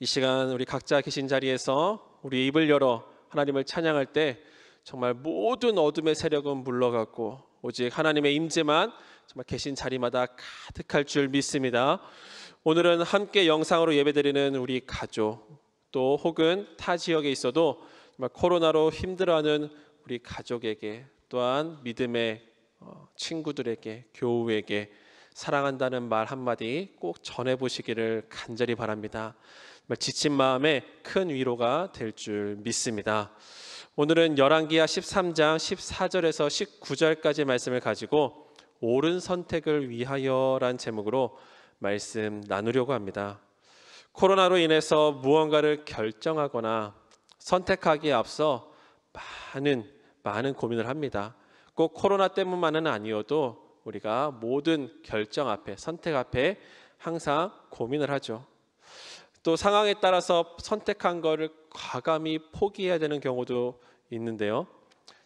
이 시간 우리 각자 계신 자리에서 우리 입을 열어 하나님을 찬양할 때 정말 모든 어둠의 세력은 물러갔고 오직 하나님의 임재만 정말 계신 자리마다 가득할 줄 믿습니다. 오늘은 함께 영상으로 예배드리는 우리 가족 또 혹은 타 지역에 있어도 정말 코로나로 힘들어하는 우리 가족에게 또한 믿음의 친구들에게 교우에게 사랑한다는 말 한마디 꼭 전해보시기를 간절히 바랍니다. 지친 마음에 큰 위로가 될 줄 믿습니다. 오늘은 열왕기하 13장 14절에서 19절까지 말씀을 가지고 옳은 선택을 위하여란 제목으로 말씀 나누려고 합니다. 코로나로 인해서 무언가를 결정하거나 선택하기에 앞서 많은 고민을 합니다. 꼭 코로나 때문만은 아니어도 우리가 모든 결정 앞에, 선택 앞에 항상 고민을 하죠. 또 상황에 따라서 선택한 것을 과감히 포기해야 되는 경우도 있는데요.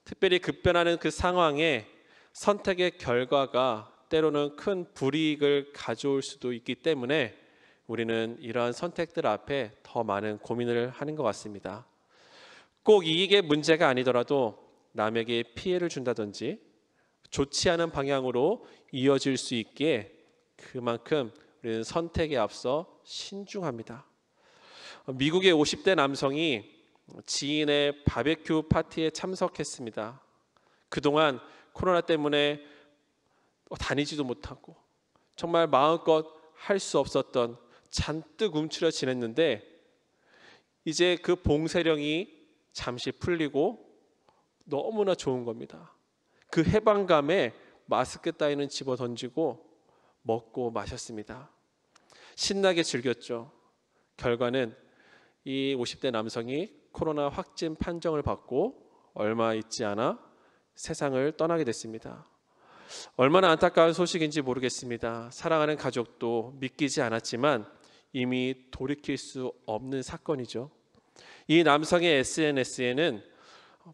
특별히 급변하는 그 상황에 선택의 결과가 때로는 큰 불이익을 가져올 수도 있기 때문에 우리는 이러한 선택들 앞에 더 많은 고민을 하는 것 같습니다. 꼭 이익의 문제가 아니더라도 남에게 피해를 준다든지 좋지 않은 방향으로 이어질 수 있기에 그만큼 우리는 선택에 앞서 신중합니다. 미국의 50대 남성이 지인의 바베큐 파티에 참석했습니다. 그동안 코로나 때문에 다니지도 못하고 정말 마음껏 할 수 없었던 잔뜩 움츠려 지냈는데 이제 그 봉쇄령이 잠시 풀리고 너무나 좋은 겁니다. 그 해방감에 마스크 따위는 집어 던지고 먹고 마셨습니다. 신나게 즐겼죠. 결과는 이 50대 남성이 코로나 확진 판정을 받고 얼마 있지 않아 세상을 떠나게 됐습니다. 얼마나 안타까운 소식인지 모르겠습니다. 사랑하는 가족도 믿기지 않았지만 이미 돌이킬 수 없는 사건이죠. 이 남성의 SNS에는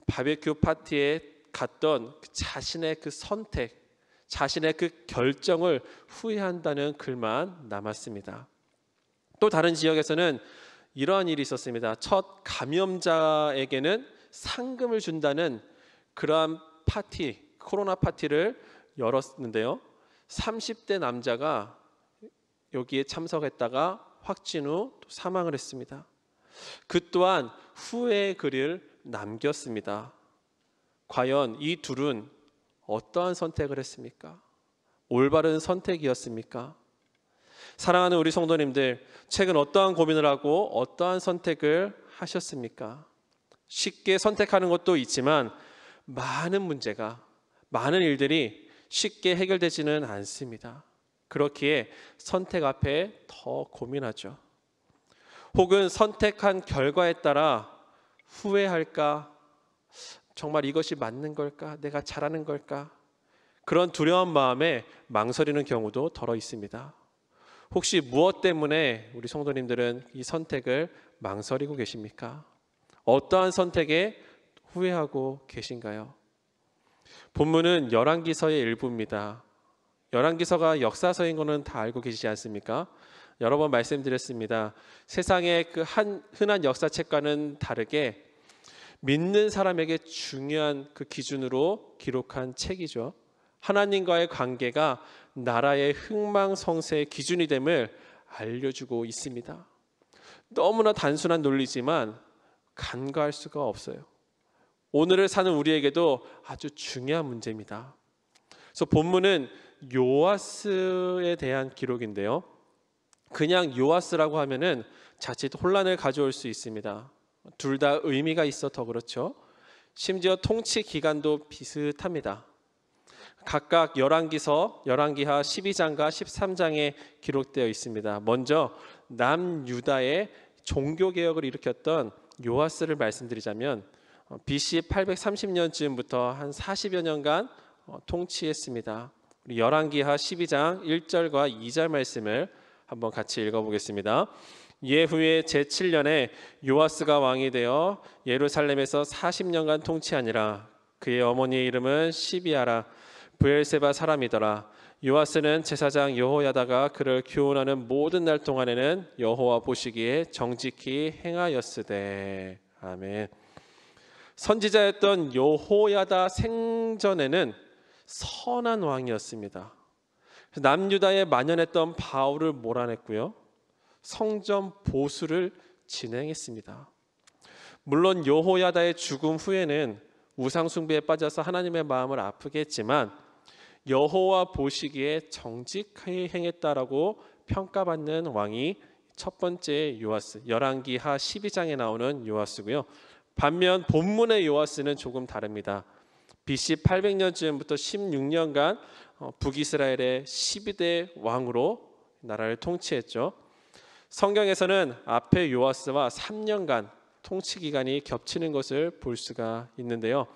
바베큐 파티에 갔던 자신의 그 선택, 자신의 그 결정을 후회한다는 글만 남았습니다. 또 다른 지역에서는 이러한 일이 있었습니다. 첫 감염자에게는 상금을 준다는 그러한 파티, 코로나 파티를 열었는데요. 30대 남자가 여기에 참석했다가 확진 후 또 사망을 했습니다. 그 또한 후회의 글을 남겼습니다. 과연 이 둘은 어떠한 선택을 했습니까? 올바른 선택이었습니까? 사랑하는 우리 성도님들, 최근 어떠한 고민을 하고 어떠한 선택을 하셨습니까? 쉽게 선택하는 것도 있지만 많은 문제가, 많은 일들이 쉽게 해결되지는 않습니다. 그렇기에 선택 앞에 더 고민하죠. 혹은 선택한 결과에 따라 후회할까? 정말 이것이 맞는 걸까? 내가 잘하는 걸까? 그런 두려운 마음에 망설이는 경우도 덜어 있습니다. 혹시 무엇 때문에 우리 성도님들은 이 선택을 망설이고 계십니까? 어떠한 선택에 후회하고 계신가요? 본문은 열왕기서의 일부입니다. 열왕기서가 역사서인 것은 다 알고 계시지 않습니까? 여러 번 말씀드렸습니다. 세상의 그 흔한 역사책과는 다르게 믿는 사람에게 중요한 그 기준으로 기록한 책이죠. 하나님과의 관계가 나라의 흥망성쇠의 기준이 됨을 알려주고 있습니다. 너무나 단순한 논리지만 간과할 수가 없어요. 오늘을 사는 우리에게도 아주 중요한 문제입니다. 그래서 본문은 요아스에 대한 기록인데요. 그냥 요아스라고 하면은 자칫 혼란을 가져올 수 있습니다. 둘 다 의미가 있어 더 그렇죠. 심지어 통치 기간도 비슷합니다. 각각 열왕기하 12장과 13장에 기록되어 있습니다. 먼저 남유다의 종교개혁을 일으켰던 요아스를 말씀드리자면 BC 830년쯤부터 한 40여 년간 통치했습니다. 우리 열왕기하 12장 1절과 2절 말씀을 한번 같이 읽어보겠습니다. 예후의 제7년에 요아스가 왕이 되어 예루살렘에서 40년간 통치하니라. 그의 어머니의 이름은 시비아라, 브엘세바 사람이더라. 요아스는 제사장 여호야다가 그를 교훈하는 모든 날 동안에는 여호와 보시기에 정직히 행하였으되. 아멘. 선지자였던 여호야다 생전에는 선한 왕이었습니다. 남유다에 만연했던 바울을 몰아냈고요, 성전 보수를 진행했습니다. 물론 여호야다의 죽음 후에는 우상 숭배에 빠져서 하나님의 마음을 아프게 했지만 여호와 보시기에 정직하게 행했다라고 평가받는 왕이 첫 번째 요아스, 열왕기하 12장에 나오는 요아스고요. 반면 본문의 요아스는 조금 다릅니다. BC 800년쯤부터 16년간 북이스라엘의 12대 왕으로 나라를 통치했죠. 성경에서는 앞에 요아스와 3년간 통치 기간이 겹치는 것을 볼 수가 있는데요.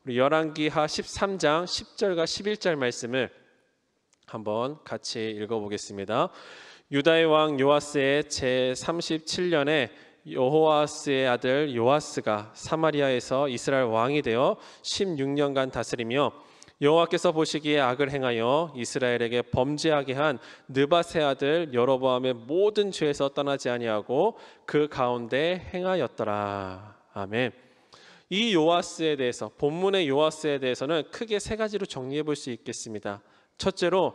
우리 열왕기하 13장 10절과 11절 말씀을 한번 같이 읽어보겠습니다. 유다의 왕 요아스의 제37년에 여호아스의 아들 요아스가 사마리아에서 이스라엘 왕이 되어 16년간 다스리며 여호와께서 보시기에 악을 행하여 이스라엘에게 범죄하게 한 느밧의 아들 여로보암의 모든 죄에서 떠나지 아니하고 그 가운데 행하였더라. 아멘. 이 요아스에 대해서, 본문의 요아스에 대해서는 크게 세 가지로 정리해 볼 수 있겠습니다. 첫째로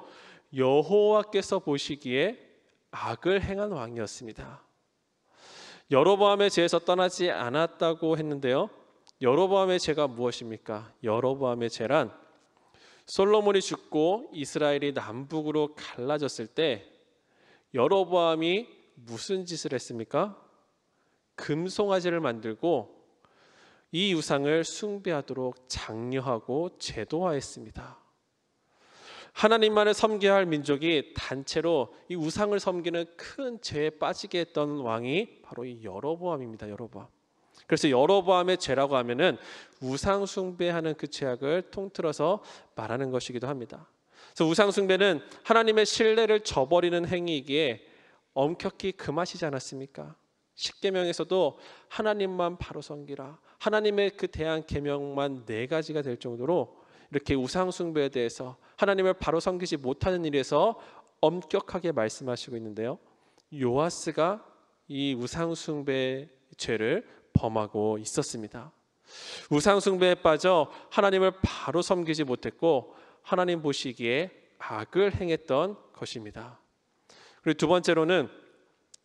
여호와께서 보시기에 악을 행한 왕이었습니다. 여로보암의 죄에서 떠나지 않았다고 했는데요, 여로보암의 죄가 무엇입니까? 여로보암의 죄란 솔로몬이 죽고 이스라엘이 남북으로 갈라졌을 때 여로보암이 무슨 짓을 했습니까? 금송아지를 만들고 이 우상을 숭배하도록 장려하고 제도화했습니다. 하나님만을 섬겨야 할 민족이 단체로 이 우상을 섬기는 큰 죄에 빠지게 했던 왕이 바로 이 여로보암입니다. 여로보암. 그래서 여로보암의 죄라고 하면은 우상 숭배하는 그 죄악을 통틀어서 말하는 것이기도 합니다. 그래서 우상 숭배는 하나님의 신뢰를 저버리는 행위이기에 엄격히 금하시지 않았습니까? 십계명에서도 하나님만 바로 섬기라, 하나님의 그 대한 계명만 4가지가 될 정도로 이렇게 우상 숭배에 대해서 하나님을 바로 섬기지 못하는 일에서 엄격하게 말씀하시고 있는데요, 요아스가 이 우상 숭배 죄를 범하고 있었습니다. 우상 숭배에 빠져 하나님을 바로 섬기지 못했고 하나님 보시기에 악을 행했던 것입니다. 그리고 두 번째로는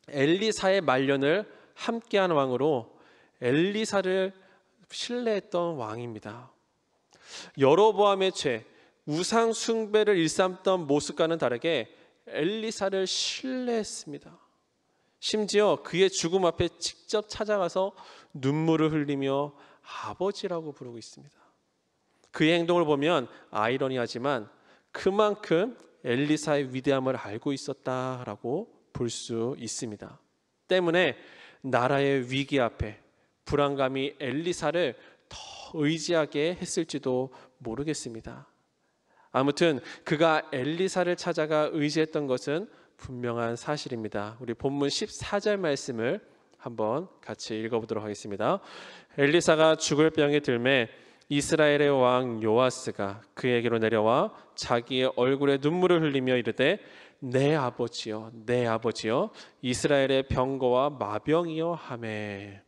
엘리사의 말년을 함께한 왕으로 엘리사를 신뢰했던 왕입니다. 여로보암의 죄, 우상 숭배를 일삼던 모습과는 다르게 엘리사를 신뢰했습니다. 심지어 그의 죽음 앞에 직접 찾아가서 눈물을 흘리며 아버지라고 부르고 있습니다. 그의 행동을 보면 아이러니하지만 그만큼 엘리사의 위대함을 알고 있었다라고 볼 수 있습니다. 때문에 나라의 위기 앞에 불안감이 엘리사를 더 의지하게 했을지도 모르겠습니다. 아무튼 그가 엘리사를 찾아가 의지했던 것은 분명한 사실입니다. 우리 본문 14절 말씀을 한번 같이 읽어보도록 하겠습니다. 엘리사가 죽을 병에 들매 이스라엘의 왕 요아스가 그에게로 내려와 자기의 얼굴에 눈물을 흘리며 이르되 내 아버지여, 내 아버지여, 이스라엘의 병거와 마병이여 하매.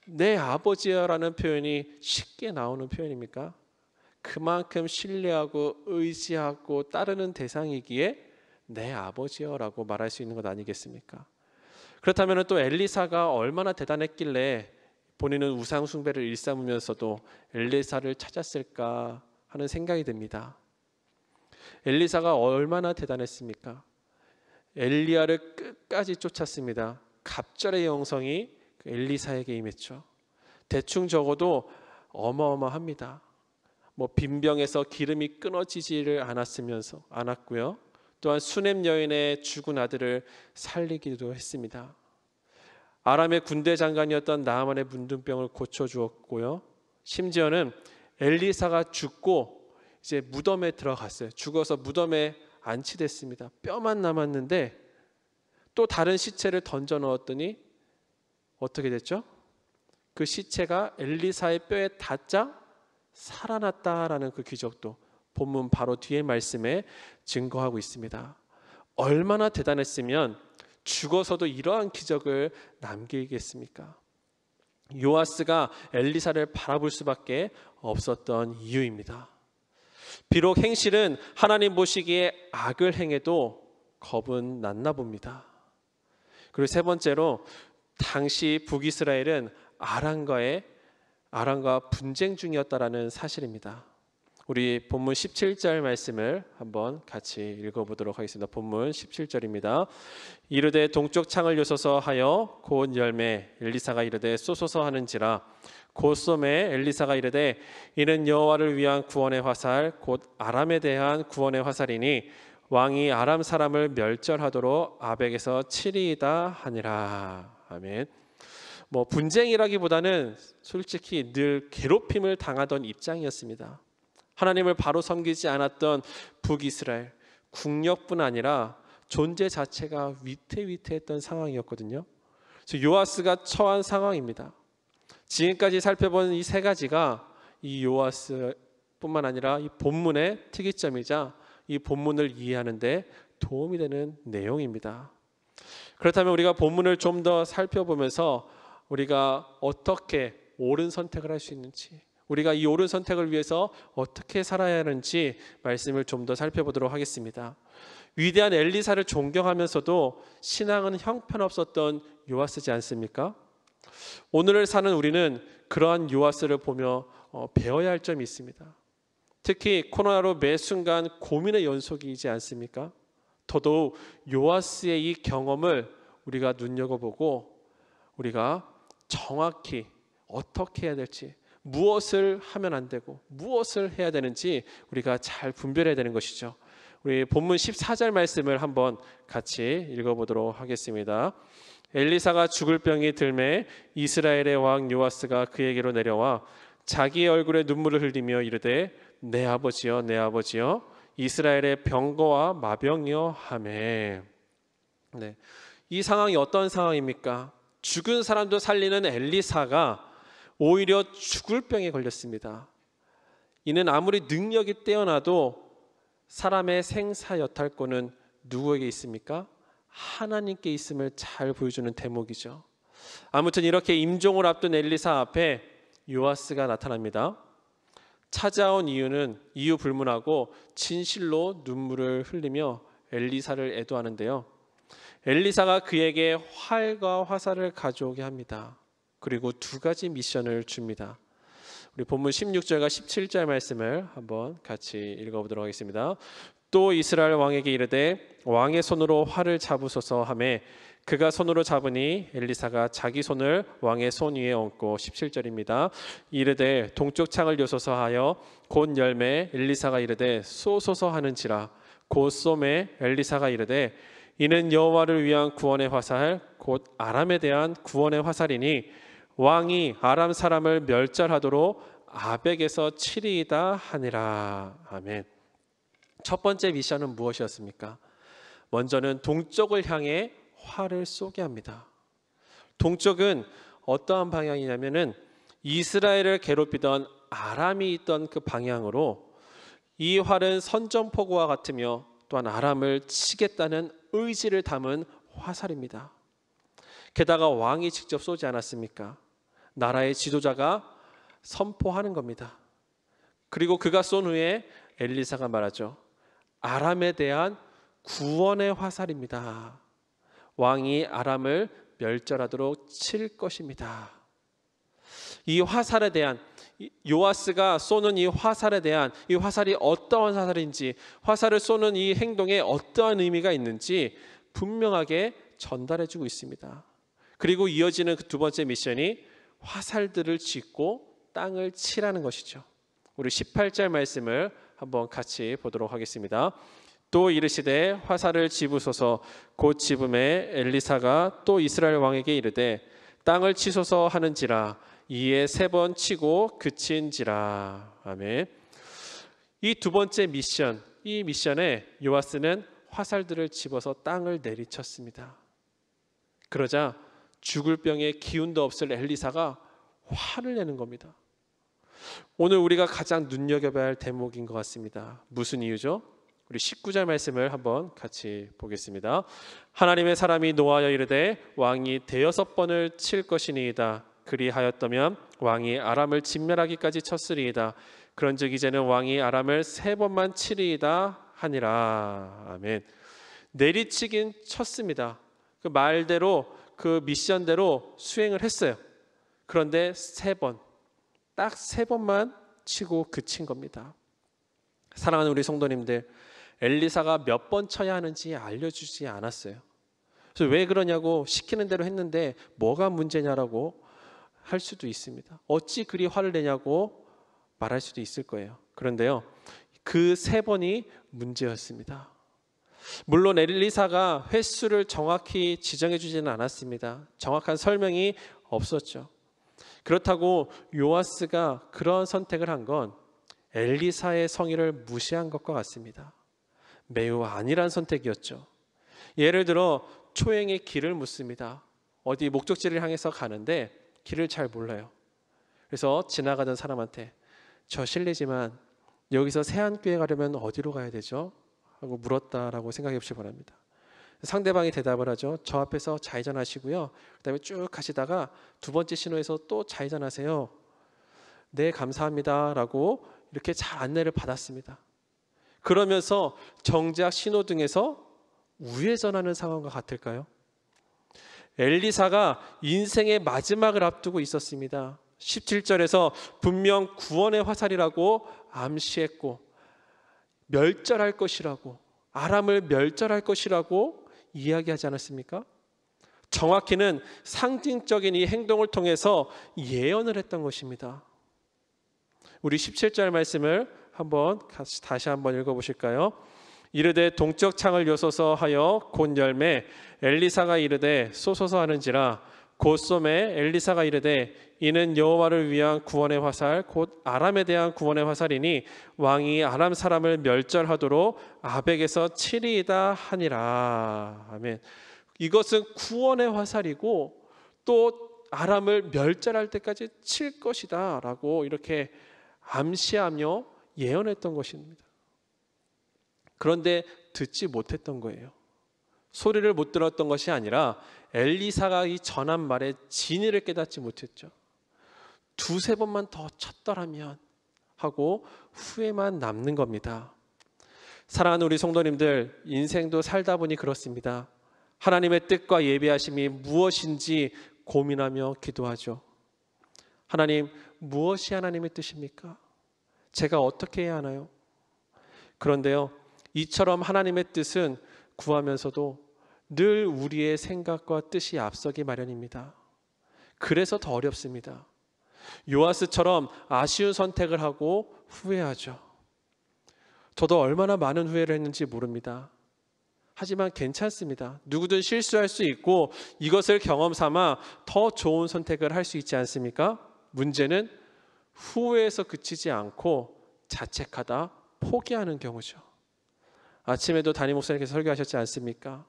내 아버지여라는 표현이 쉽게 나오는 표현입니까? 그만큼 신뢰하고 의지하고 따르는 대상이기에 내 아버지여라고 말할 수 있는 것 아니겠습니까? 그렇다면 또 엘리사가 얼마나 대단했길래 본인은 우상 숭배를 일삼으면서도 엘리사를 찾았을까 하는 생각이 듭니다. 엘리사가 얼마나 대단했습니까? 엘리야를 끝까지 쫓았습니다. 갑절의 영성이 엘리사에게 임했죠. 대충 적어도 어마어마합니다. 빈병에서 기름이 끊어지지를 않았고요. 또한 수넴 여인의 죽은 아들을 살리기도 했습니다. 아람의 군대 장관이었던 나아만의 문둥병을 고쳐주었고요. 심지어는 엘리사가 죽고 이제 무덤에 들어갔어요. 죽어서 무덤에 안치됐습니다. 뼈만 남았는데 또 다른 시체를 던져 넣었더니 어떻게 됐죠? 그 시체가 엘리사의 뼈에 닿자 살아났다라는 그 기적도 본문 바로 뒤에 말씀에 증거하고 있습니다. 얼마나 대단했으면 죽어서도 이러한 기적을 남기겠습니까? 요아스가 엘리사를 바라볼 수밖에 없었던 이유입니다. 비록 행실은 하나님 보시기에 악을 행해도 겁은 났나 봅니다. 그리고 세 번째로 당시 북이스라엘은 아람과 분쟁 중이었다라는 사실입니다. 우리 본문 17절 말씀을 한번 같이 읽어보도록 하겠습니다. 본문 17절입니다. 이르되 동쪽 창을 요소서 하여 곧 열매 엘리사가 이르되 쏘소서 하는지라 곧 쏘매 엘리사가 이르되 이는 여호와를 위한 구원의 화살 곧 아람에 대한 구원의 화살이니 왕이 아람 사람을 멸절하도록 아벡에서 치리이다 하니라. 아멘. 분쟁이라기보다는 솔직히 늘 괴롭힘을 당하던 입장이었습니다. 하나님을 바로 섬기지 않았던 북이스라엘, 국력뿐 아니라 존재 자체가 위태위태했던 상황이었거든요. 그래서 요아스가 처한 상황입니다. 지금까지 살펴본 이 세 가지가 이 요아스뿐만 아니라 이 본문의 특이점이자 이 본문을 이해하는 데 도움이 되는 내용입니다. 그렇다면 우리가 본문을 좀 더 살펴보면서 우리가 어떻게 옳은 선택을 할 수 있는지, 우리가 이 옳은 선택을 위해서 어떻게 살아야 하는지 말씀을 좀 더 살펴보도록 하겠습니다. 위대한 엘리사를 존경하면서도 신앙은 형편없었던 요아스지 않습니까? 오늘을 사는 우리는 그러한 요아스를 보며 배워야 할 점이 있습니다. 특히 코로나로 매 순간 고민의 연속이지 않습니까? 더더욱 요아스의 이 경험을 우리가 눈여겨보고 우리가 정확히 어떻게 해야 될지, 무엇을 하면 안 되고 무엇을 해야 되는지 우리가 잘 분별해야 되는 것이죠. 우리 본문 14절 말씀을 한번 같이 읽어보도록 하겠습니다. 엘리사가 죽을 병이 들매 이스라엘의 왕 요아스가 그에게로 내려와 자기의 얼굴에 눈물을 흘리며 이르되 내 아버지여 내 아버지여 이스라엘의 병거와 마병이여 하매. 네, 이 상황이 어떤 상황입니까? 죽은 사람도 살리는 엘리사가 오히려 죽을 병에 걸렸습니다. 이는 아무리 능력이 뛰어나도 사람의 생사여탈권은 누구에게 있습니까? 하나님께 있음을 잘 보여주는 대목이죠. 아무튼 이렇게 임종을 앞둔 엘리사 앞에 요아스가 나타납니다. 찾아온 이유 불문하고 진실로 눈물을 흘리며 엘리사를 애도하는데요. 엘리사가 그에게 활과 화살을 가져오게 합니다. 그리고 두 가지 미션을 줍니다. 우리 본문 16절과 17절 말씀을 한번 같이 읽어보도록 하겠습니다. 또 이스라엘 왕에게 이르되 왕의 손으로 활을 잡으소서 하매 그가 손으로 잡으니 엘리사가 자기 손을 왕의 손 위에 얹고 17절입니다. 이르되 동쪽 창을 요소서 하여 곧 열매 엘리사가 이르되 쏘소서 하는지라 곧 쏘매 엘리사가 이르되 이는 여호와를 위한 구원의 화살 곧 아람에 대한 구원의 화살이니 왕이 아람 사람을 멸절하도록 아벡에서 치리이다 하니라. 아멘. 첫 번째 미션은 무엇이었습니까? 먼저는 동쪽을 향해 활을 쏘게 합니다. 동쪽은 어떠한 방향이냐면은 이스라엘을 괴롭히던 아람이 있던 그 방향으로 이 활은 선전포고와 같으며 또한 아람을 치겠다는 의지를 담은 화살입니다. 게다가 왕이 직접 쏘지 않았습니까? 나라의 지도자가 선포하는 겁니다. 그리고 그가 쏜 후에 엘리사가 말하죠. 아람에 대한 구원의 화살입니다. 왕이 아람을 멸절하도록 칠 것입니다. 이 화살에 대한 요아스가 쏘는 이 화살에 대한 이 화살이 어떠한 화살인지, 화살을 쏘는 이 행동에 어떠한 의미가 있는지 분명하게 전달해주고 있습니다. 그리고 이어지는 그 두 번째 미션이 화살들을 짓고 땅을 치라는 것이죠. 우리 18절 말씀을 한번 같이 보도록 하겠습니다. 또 이르시되 화살을 집으소서 곧 집음에 엘리사가 또 이스라엘 왕에게 이르되 땅을 치소서 하는지라 이에 3번 치고 그친지라. 아멘. 이 두 번째 미션, 이 미션에 요아스는 화살들을 집어서 땅을 내리쳤습니다. 그러자 죽을 병에 기운도 없을 엘리사가 화를 내는 겁니다. 오늘 우리가 가장 눈여겨봐야 할 대목인 것 같습니다. 무슨 이유죠? 우리 19절 말씀을 한번 같이 보겠습니다. 하나님의 사람이 노하여 이르되 왕이 대여섯 번을 칠 것이니이다. 그리하였다면 왕이 아람을 진멸하기까지 쳤으리이다. 그런즉 이제는 왕이 아람을 세 번만 치리이다 하니라. 아멘. 내리치긴 쳤습니다. 그 말대로 그 미션대로 수행을 했어요. 그런데 딱 세 번만 치고 그친 겁니다. 사랑하는 우리 성도님들, 엘리사가 몇 번 쳐야 하는지 알려주지 않았어요. 그래서 왜 그러냐고 시키는 대로 했는데 뭐가 문제냐라고 할 수도 있습니다. 어찌 그리 화를 내냐고 말할 수도 있을 거예요. 그런데요, 그 세 번이 문제였습니다. 물론 엘리사가 횟수를 정확히 지정해 주지는 않았습니다. 정확한 설명이 없었죠. 그렇다고 요아스가 그런 선택을 한 건 엘리사의 성의를 무시한 것과 같습니다. 매우 안일한 선택이었죠. 예를 들어 초행의 길을 묻습니다. 어디 목적지를 향해서 가는데 길을 잘 몰라요. 그래서 지나가던 사람한테 저 실례지만 여기서 세안교회 가려면 어디로 가야 되죠? 하고 물었다라고 생각해 보시기 바랍니다. 상대방이 대답을 하죠. 저 앞에서 좌회전하시고요. 그다음에 쭉 가시다가 두 번째 신호에서 또 좌회전하세요. 네, 감사합니다 라고 이렇게 잘 안내를 받았습니다. 그러면서 정작 신호등에서 우회전하는 상황과 같을까요? 엘리사가 인생의 마지막을 앞두고 있었습니다. 17절에서 분명 구원의 화살이라고 암시했고 멸절할 것이라고, 아람을 멸절할 것이라고 이야기하지 않았습니까? 정확히는 상징적인 이 행동을 통해서 예언을 했던 것입니다. 우리 17절 말씀을 다시 한번 읽어보실까요? 이르되 동쪽 창을 여소서 하여 곧 열매, 엘리사가 이르되 쏘소서 하는지라. 곧 쏘매 엘리사가 이르되 이는 여호와를 위한 구원의 화살 곧 아람에 대한 구원의 화살이니 왕이 아람 사람을 멸절하도록 아벡에서 치리이다 하니라. 아멘. 이것은 구원의 화살이고 또 아람을 멸절할 때까지 칠 것이다 라고 이렇게 암시하며 예언했던 것입니다. 그런데 듣지 못했던 거예요. 소리를 못 들었던 것이 아니라 엘리사가 이 전한 말의 진위를 깨닫지 못했죠. 두세 번만 더 쳤더라면 하고 후회만 남는 겁니다. 사랑하는 우리 성도님들, 인생도 살다 보니 그렇습니다. 하나님의 뜻과 예비하심이 무엇인지 고민하며 기도하죠. 하나님, 무엇이 하나님의 뜻입니까? 제가 어떻게 해야 하나요? 그런데요, 이처럼 하나님의 뜻은 구하면서도 늘 우리의 생각과 뜻이 앞서기 마련입니다. 그래서 더 어렵습니다. 요아스처럼 아쉬운 선택을 하고 후회하죠. 저도 얼마나 많은 후회를 했는지 모릅니다. 하지만 괜찮습니다. 누구든 실수할 수 있고 이것을 경험 삼아 더 좋은 선택을 할 수 있지 않습니까? 문제는 후회에서 그치지 않고 자책하다 포기하는 경우죠. 아침에도 담임 목사님께서 설교하셨지 않습니까?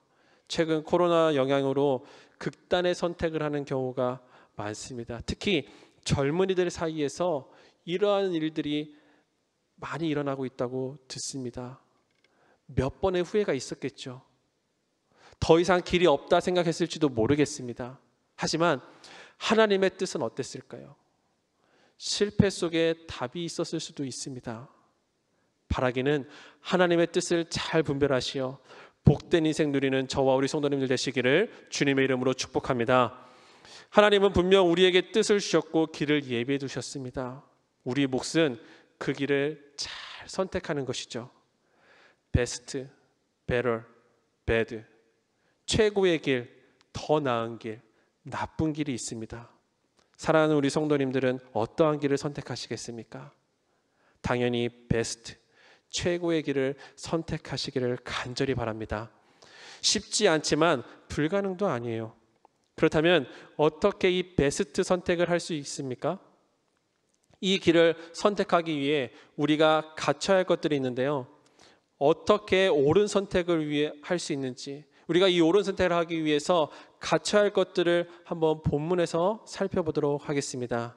최근 코로나 영향으로 극단의 선택을 하는 경우가 많습니다. 특히 젊은이들 사이에서 이러한 일들이 많이 일어나고 있다고 듣습니다. 몇 번의 후회가 있었겠죠. 더 이상 길이 없다 생각했을지도 모르겠습니다. 하지만 하나님의 뜻은 어땠을까요? 실패 속에 답이 있었을 수도 있습니다. 바라기는 하나님의 뜻을 잘 분별하시어 복된 인생 누리는 저와 우리 성도님들 되시기를 주님의 이름으로 축복합니다. 하나님은 분명 우리에게 뜻을 주셨고 길을 예비해 두셨습니다. 우리 몫은 그 길을 잘 선택하는 것이죠. 베스트, better, bad. 최고의 길, 더 나은 길, 나쁜 길이 있습니다. 사랑하는 우리 성도님들은 어떠한 길을 선택하시겠습니까? 당연히 베스트, 최고의 길을 선택하시기를 간절히 바랍니다. 쉽지 않지만 불가능도 아니에요. 그렇다면 어떻게 이 베스트 선택을 할 수 있습니까? 이 길을 선택하기 위해 우리가 갖춰야 할 것들이 있는데요. 어떻게 옳은 선택을 위해 할 수 있는지, 우리가 이 옳은 선택을 하기 위해서 갖춰야 할 것들을 한번 본문에서 살펴보도록 하겠습니다.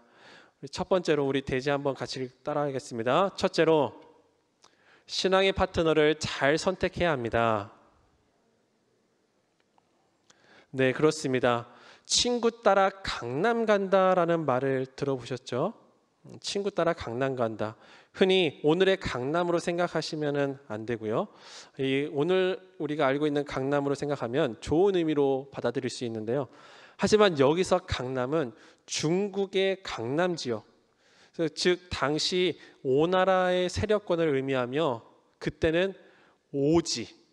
첫 번째로 우리 대지 한번 같이 따라하겠습니다. 첫째로 신앙의 파트너를 잘 선택해야 합니다. 네, 그렇습니다. 친구 따라 강남 간다라는 말을 들어보셨죠? 친구 따라 강남 간다. 흔히 오늘의 강남으로 생각하시면 안 되고요. 오늘 우리가 알고 있는 강남으로 생각하면 좋은 의미로 받아들일 수 있는데요. 하지만 여기서 강남은 중국의 강남 지역, 즉 당시 오나라의 세력권을 의미하며 그때는 오지,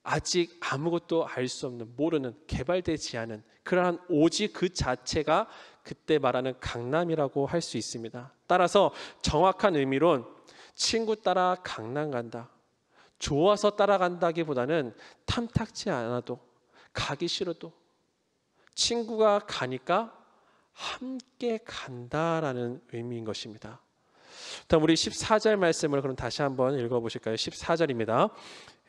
아직 아무것도 알 수 없는, 모르는, 개발되지 않은 그러한 오지 그 자체가 그때 말하는 강남이라고 할 수 있습니다. 따라서 정확한 의미론 친구 따라 강남 간다, 좋아서 따라간다기보다는 탐탁지 않아도, 가기 싫어도 친구가 가니까 함께 간다라는 의미인 것입니다. 다음 우리 14절 말씀을 그럼 다시 한번 읽어보실까요? 14절입니다.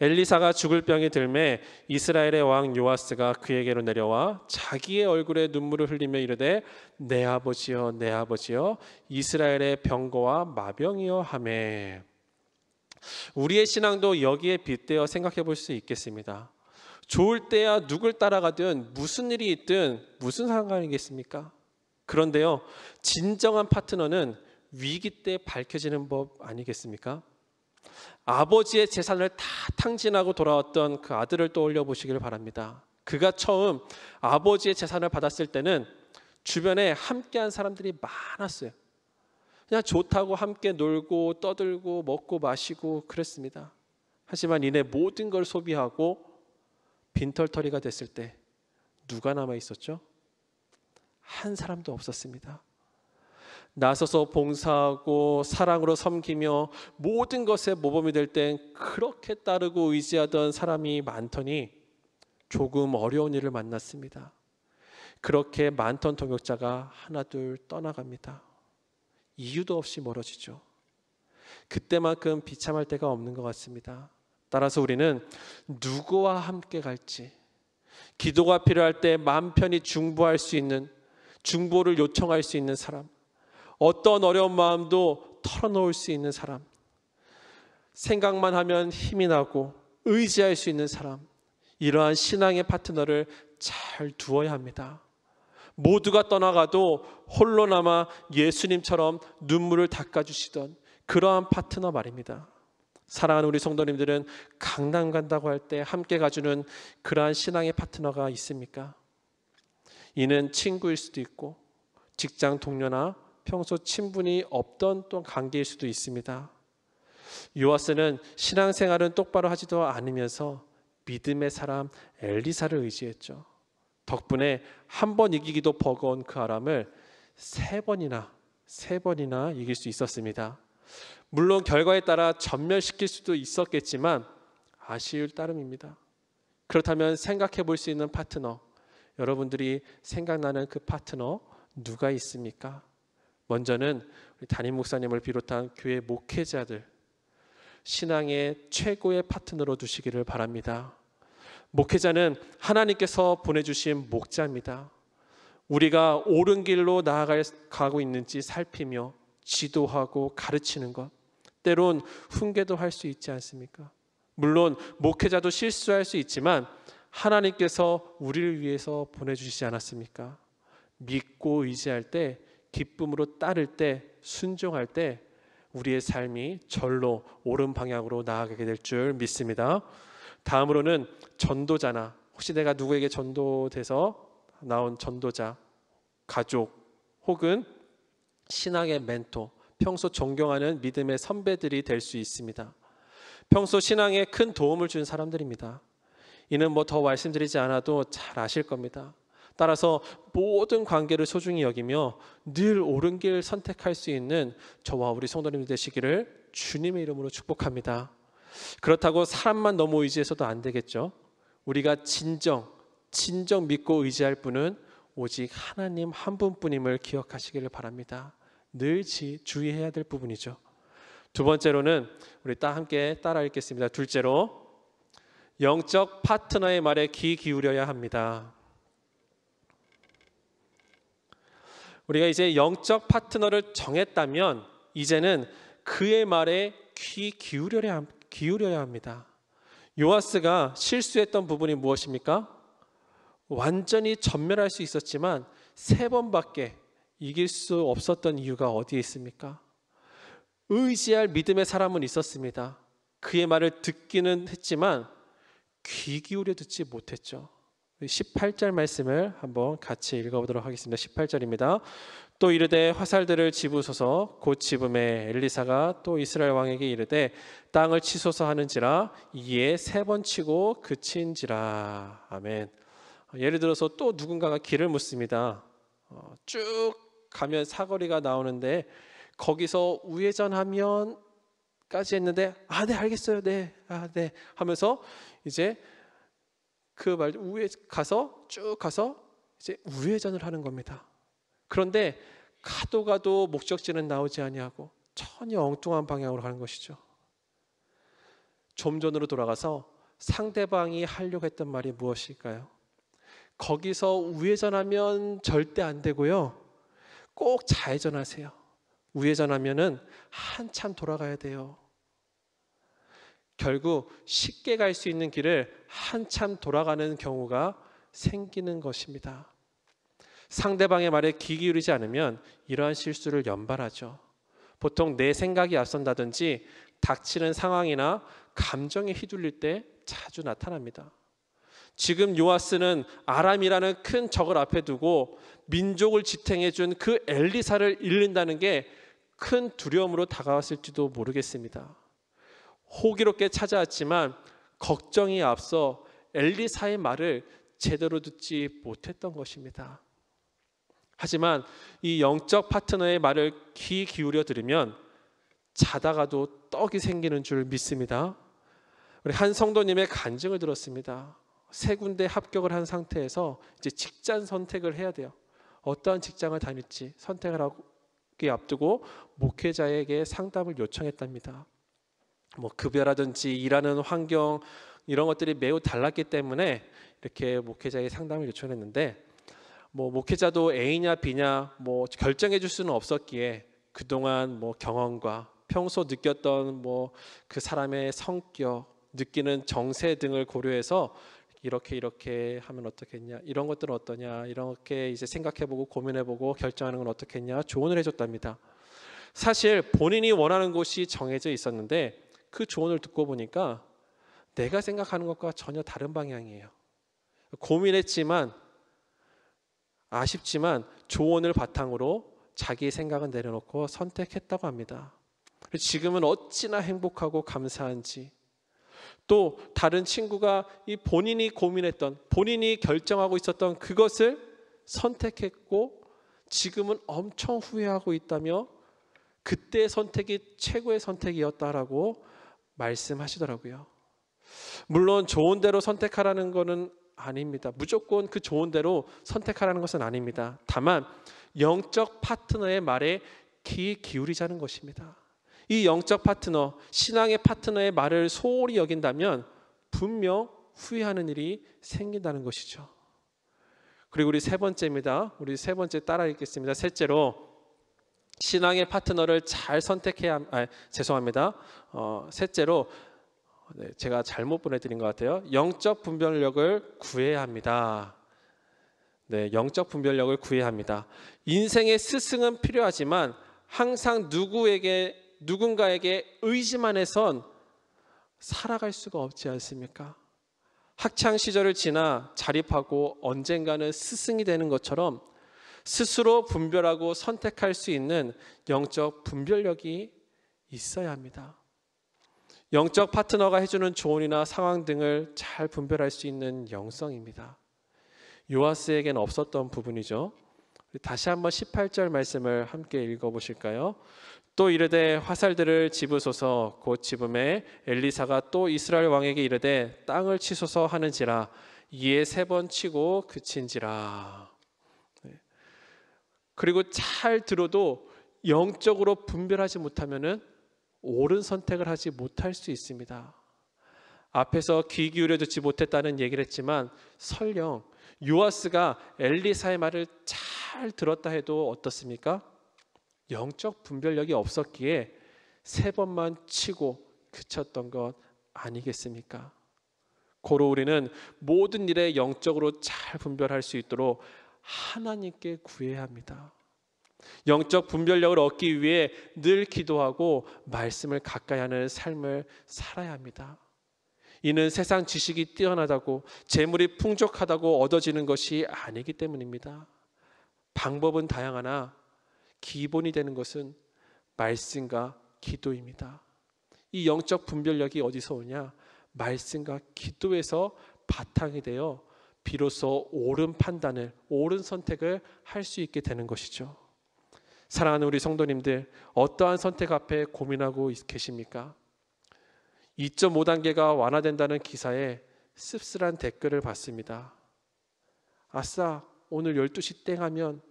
엘리사가 죽을 병이 들매 이스라엘의 왕 요아스가 그에게로 내려와 자기의 얼굴에 눈물을 흘리며 이르되 내 아버지여 내 아버지여 이스라엘의 병거와 마병이여 하매. 우리의 신앙도 여기에 빗대어 생각해 볼 수 있겠습니다. 좋을 때야 누굴 따라가든 무슨 일이 있든 무슨 상관이겠습니까? 그런데요, 진정한 파트너는 위기 때 밝혀지는 법 아니겠습니까? 아버지의 재산을 다 탕진하고 돌아왔던 그 아들을 떠올려 보시길 바랍니다. 그가 처음 아버지의 재산을 받았을 때는 주변에 함께한 사람들이 많았어요. 그냥 좋다고 함께 놀고 떠들고 먹고 마시고 그랬습니다. 하지만 이내 모든 걸 소비하고 빈털터리가 됐을 때 누가 남아 있었죠? 한 사람도 없었습니다. 나서서 봉사하고 사랑으로 섬기며 모든 것에 모범이 될 땐 그렇게 따르고 의지하던 사람이 많더니 조금 어려운 일을 만났습니다. 그렇게 많던 동역자가 하나둘 떠나갑니다. 이유도 없이 멀어지죠. 그때만큼 비참할 때가 없는 것 같습니다. 따라서 우리는 누구와 함께 갈지, 기도가 필요할 때 마음 편히 중보할 수 있는, 중보를 요청할 수 있는 사람, 어떤 어려운 마음도 털어놓을 수 있는 사람, 생각만 하면 힘이 나고 의지할 수 있는 사람, 이러한 신앙의 파트너를 잘 두어야 합니다. 모두가 떠나가도 홀로 남아 예수님처럼 눈물을 닦아주시던 그러한 파트너 말입니다. 사랑하는 우리 성도님들은 강남 간다고 할 때 함께 가주는 그러한 신앙의 파트너가 있습니까? 이는 친구일 수도 있고 직장 동료나 평소 친분이 없던 또 관계일 수도 있습니다. 요아스는 신앙생활은 똑바로 하지도 않으면서 믿음의 사람 엘리사를 의지했죠. 덕분에 한 번 이기기도 버거운 그 아람을 세 번이나 이길 수 있었습니다. 물론 결과에 따라 전멸시킬 수도 있었겠지만 아쉬울 따름입니다. 그렇다면 생각해 볼 수 있는 파트너, 여러분들이 생각나는 그 파트너 누가 있습니까? 먼저는 우리 담임 목사님을 비롯한 교회 목회자들, 신앙의 최고의 파트너로 두시기를 바랍니다. 목회자는 하나님께서 보내주신 목자입니다. 우리가 옳은 길로 나아가고 있는지 살피며 지도하고 가르치는 것, 때론 훈계도 할 수 있지 않습니까? 물론 목회자도 실수할 수 있지만 하나님께서 우리를 위해서 보내주시지 않았습니까? 믿고 의지할 때, 기쁨으로 따를 때, 순종할 때 우리의 삶이 절로 옳은 방향으로 나아가게 될 줄 믿습니다. 다음으로는 전도자나, 혹시 내가 누구에게 전도돼서 나온 전도자, 가족 혹은 신앙의 멘토, 평소 존경하는 믿음의 선배들이 될 수 있습니다. 평소 신앙에 큰 도움을 준 사람들입니다. 이는 뭐 더 말씀드리지 않아도 잘 아실 겁니다. 따라서 모든 관계를 소중히 여기며 늘 옳은 길 선택할 수 있는 저와 우리 성도님 되시기를 주님의 이름으로 축복합니다. 그렇다고 사람만 너무 의지해서도 안 되겠죠. 우리가 진정 믿고 의지할 분은 오직 하나님 한 분뿐임을 기억하시기를 바랍니다. 늘 주의해야 될 부분이죠. 두 번째로는 우리 함께 따라 읽겠습니다. 둘째로 영적 파트너의 말에 귀 기울여야 합니다. 우리가 이제 영적 파트너를 정했다면 이제는 그의 말에 귀 기울여야 합니다. 요아스가 실수했던 부분이 무엇입니까? 완전히 전멸할 수 있었지만 3번밖에 이길 수 없었던 이유가 어디에 있습니까? 의지할 믿음의 사람은 있었습니다. 그의 말을 듣기는 했지만 귀 기울여 듣지 못했죠. 18절 말씀을 한번 같이 읽어보도록 하겠습니다. 18절입니다. 또 이르되 화살들을 집으소서. 곧 집음에 엘리사가 또 이스라엘 왕에게 이르되 땅을 치소서 하는지라. 이에 3번 치고 그친지라. 아멘. 예를 들어서 또 누군가가 길을 묻습니다. 쭉 가면 사거리가 나오는데 거기서 우회전하면 까지 했는데 네 알겠어요. 네 하면서 이제 그 말 쭉 가서 이제 우회전을 하는 겁니다. 그런데 가도 목적지는 나오지 아니하고 전혀 엉뚱한 방향으로 가는 것이죠. 좀 전으로 돌아가서 상대방이 하려고 했던 말이 무엇일까요? 거기서 우회전하면 절대 안 되고요. 꼭 좌회전하세요. 우회전하면은 한참 돌아가야 돼요. 결국 쉽게 갈 수 있는 길을 한참 돌아가는 경우가 생기는 것입니다. 상대방의 말에 귀 기울이지 않으면 이러한 실수를 연발하죠. 보통 내 생각이 앞선다든지 닥치는 상황이나 감정에 휘둘릴 때 자주 나타납니다. 지금 요아스는 아람이라는 큰 적을 앞에 두고 민족을 지탱해 준 그 엘리사를 잃는다는 게 큰 두려움으로 다가왔을지도 모르겠습니다. 호기롭게 찾아왔지만 걱정이 앞서 엘리사의 말을 제대로 듣지 못했던 것입니다. 하지만 이 영적 파트너의 말을 귀 기울여 들으면 자다가도 떡이 생기는 줄 믿습니다. 우리 한 성도님의 간증을 들었습니다. 3군데 합격을 한 상태에서 이제 직장 선택을 해야 돼요. 어떠한 직장을 다닐지 선택을 하기 앞두고 목회자에게 상담을 요청했답니다. 급여라든지 일하는 환경 이런 것들이 매우 달랐기 때문에 이렇게 목회자에게 상담을 요청했는데 목회자도 A냐 B냐 결정해 줄 수는 없었기에 그동안 경험과 평소 느꼈던 그 사람의 성격, 느끼는 정세 등을 고려해서 이렇게 하면 어떻겠냐, 이런 것들은 어떠냐, 이렇게 이제 생각해보고 고민해보고 결정하는 건 어떻겠냐 조언을 해줬답니다. 사실 본인이 원하는 곳이 정해져 있었는데 그 조언을 듣고 보니까 내가 생각하는 것과 전혀 다른 방향이에요. 고민했지만 아쉽지만 조언을 바탕으로 자기의 생각은 내려놓고 선택했다고 합니다. 지금은 어찌나 행복하고 감사한지. 또 다른 친구가 이 본인이 고민했던, 본인이 결정하고 있었던 그것을 선택했고 지금은 엄청 후회하고 있다며 그때의 선택이 최고의 선택이었다라고 말씀하시더라고요. 물론 좋은 대로 선택하라는 것은 아닙니다. 무조건 그 좋은 대로 선택하라는 것은 아닙니다. 다만 영적 파트너의 말에 귀 기울이자는 것입니다. 이 영적 파트너, 신앙의 파트너의 말을 소홀히 여긴다면 분명 후회하는 일이 생긴다는 것이죠. 그리고 우리 3번째입니다. 우리 3번째 따라 읽겠습니다. 셋째로 신앙의 파트너를 잘 선택해야 셋째로 제가 잘못 보내드린 것 같아요. 영적 분별력을 구해야 합니다. 영적 분별력을 구해야 합니다. 인생의 스승은 필요하지만 항상 누군가에게 의지만 해선 살아갈 수가 없지 않습니까? 학창 시절을 지나 자립하고 언젠가는 스승이 되는 것처럼 스스로 분별하고 선택할 수 있는 영적 분별력이 있어야 합니다. 영적 파트너가 해주는 조언이나 상황 등을 잘 분별할 수 있는 영성입니다. 요아스에게는 없었던 부분이죠. 다시 한번 18절 말씀을 함께 읽어보실까요? 또 이르되 화살들을 집으소서. 곧 집음에 엘리사가 또 이스라엘 왕에게 이르되 땅을 치소서 하는지라. 이에 3번 치고 그친지라. 그리고 잘 들어도 영적으로 분별하지 못하면은 옳은 선택을 하지 못할 수 있습니다. 앞에서 귀 기울여 듣지 못했다는 얘기를 했지만 설령 요아스가 엘리사의 말을 잘 잘 들었다 해도 어떻습니까? 영적 분별력이 없었기에 3번만 치고 그쳤던 것 아니겠습니까? 고로 우리는 모든 일에 영적으로 잘 분별할 수 있도록 하나님께 구해야 합니다. 영적 분별력을 얻기 위해 늘 기도하고 말씀을 가까이 하는 삶을 살아야 합니다. 이는 세상 지식이 뛰어나다고 재물이 풍족하다고 얻어지는 것이 아니기 때문입니다. 방법은 다양하나 기본이 되는 것은 말씀과 기도입니다. 이 영적 분별력이 어디서 오냐? 말씀과 기도에서 바탕이 되어 비로소 옳은 판단을, 옳은 선택을 할 수 있게 되는 것이죠. 사랑하는 우리 성도님들, 어떠한 선택 앞에 고민하고 계십니까? 2.5단계가 완화된다는 기사에 씁쓸한 댓글을 봤습니다. 아싸, 오늘 12시 땡 하면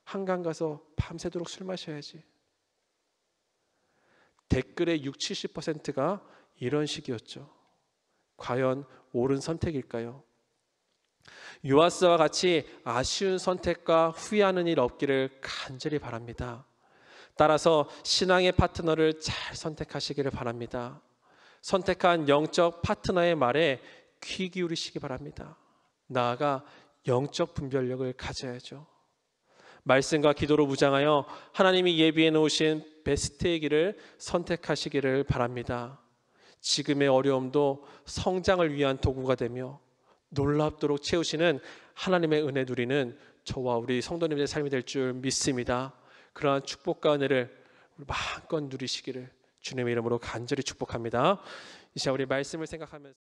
한강 가서 밤새도록 술 마셔야지. 댓글의 60, 70%가 이런 식이었죠. 과연 옳은 선택일까요? 요아스와 같이 아쉬운 선택과 후회하는 일 없기를 간절히 바랍니다. 따라서 신앙의 파트너를 잘 선택하시기를 바랍니다. 선택한 영적 파트너의 말에 귀 기울이시기 바랍니다. 나아가 영적 분별력을 가져야죠. 말씀과 기도로 무장하여 하나님이 예비해 놓으신 베스트의 길을 선택하시기를 바랍니다. 지금의 어려움도 성장을 위한 도구가 되며 놀랍도록 채우시는 하나님의 은혜 누리는 저와 우리 성도님들의 삶이 될 줄 믿습니다. 그러한 축복과 은혜를 마음껏 누리시기를 주님의 이름으로 간절히 축복합니다. 이 시간 우리 말씀을 생각하면서